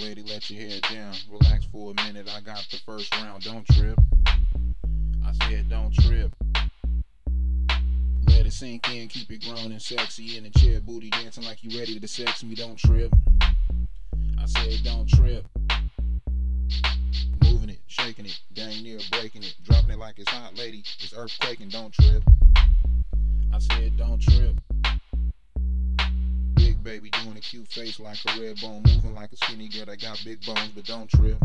lady, let your hair down. Relax for a minute, I got the first round. Don't trip. I said don't trip. Let it sink in, keep it grown and sexy. In the chair, booty dancing like you ready to sex me. Don't trip. I said don't trip. Moving it, shaking it, dang near breaking it. Dropping it like it's hot, lady, it's earthquaking. Don't trip. I said don't trip. Big baby doing a cute face like a red bone. Moving like a skinny girl that got big bones, but don't trip.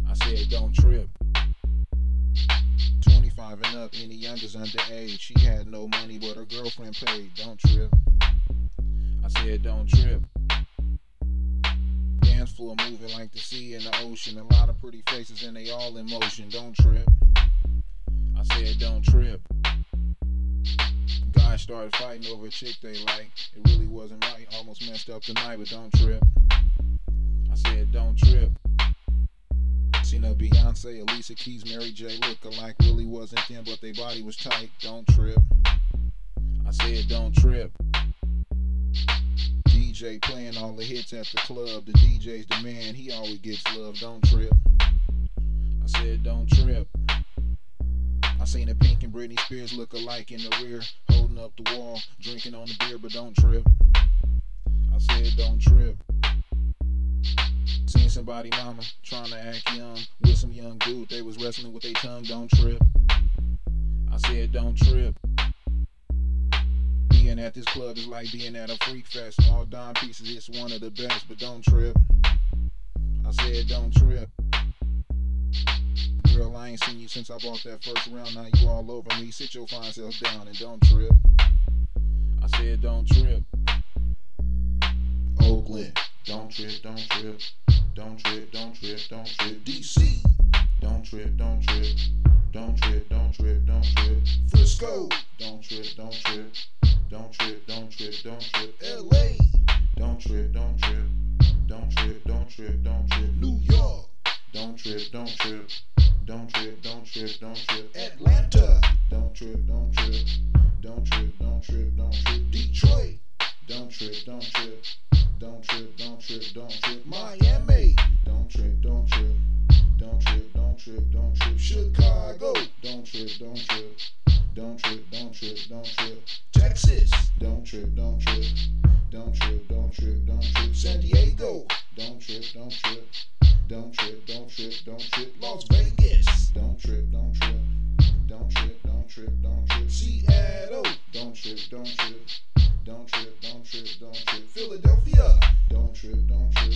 I said don't trip. 25 and up, any younger's underage. She had no money, but her girlfriend paid. Don't trip. I said don't trip. Dance floor moving like the sea in the ocean. A lot of pretty faces and they all in motion. Don't trip. I said don't trip. Guys started fighting over a chick they like. It really wasn't right, almost messed up the night, but don't trip. I said don't trip. Seen a Beyonce, Alicia Keys, Mary J look-alike. Really wasn't them, but they body was tight. Don't trip. I said don't trip. DJ playing all the hits at the club. The DJ's the man, he always gets love. Don't trip. I said don't trip. I seen a Pink and Britney Spears look alike in the rear, holding up the wall, drinking on the beer, but don't trip. I said don't trip. Seen somebody mama trying to act young with some young dude, they was wrestling with their tongue. Don't trip. I said don't trip. Being at this club is like being at a freak fest. All dime pieces, it's one of the best, but don't trip. I said don't trip. Girl, I ain't seen you since I bought that first round. Now you all over me. Sit your fine self down and don't trip. I said don't trip. Oakland, don't trip, don't trip. Don't trip, don't trip, don't trip. DC, don't trip, don't trip. Don't trip, don't trip, don't trip. Frisco, don't trip, don't trip. Don't trip, don't trip, don't trip. LA, don't trip, don't trip. Don't trip, don't trip, don't trip. New York, don't trip, don't trip. Don't trip, don't trip, don't trip. Atlanta, don't trip, don't trip. Don't trip, don't trip, don't trip. Detroit, don't trip, don't trip. Don't trip, don't trip, don't trip. Miami, don't trip, don't trip. Don't trip, don't trip, don't trip. Chicago, don't trip, don't trip. Don't trip, don't trip, don't trip. Texas, don't trip, don't trip. Don't trip, don't trip, don't trip. San Diego, don't trip, don't trip. Don't trip, don't trip, don't trip. Las Vegas, don't trip, don't trip. Don't trip, don't trip, don't trip. Seattle, don't trip, don't trip. Don't trip, don't trip, don't trip. Philadelphia, don't trip, don't trip.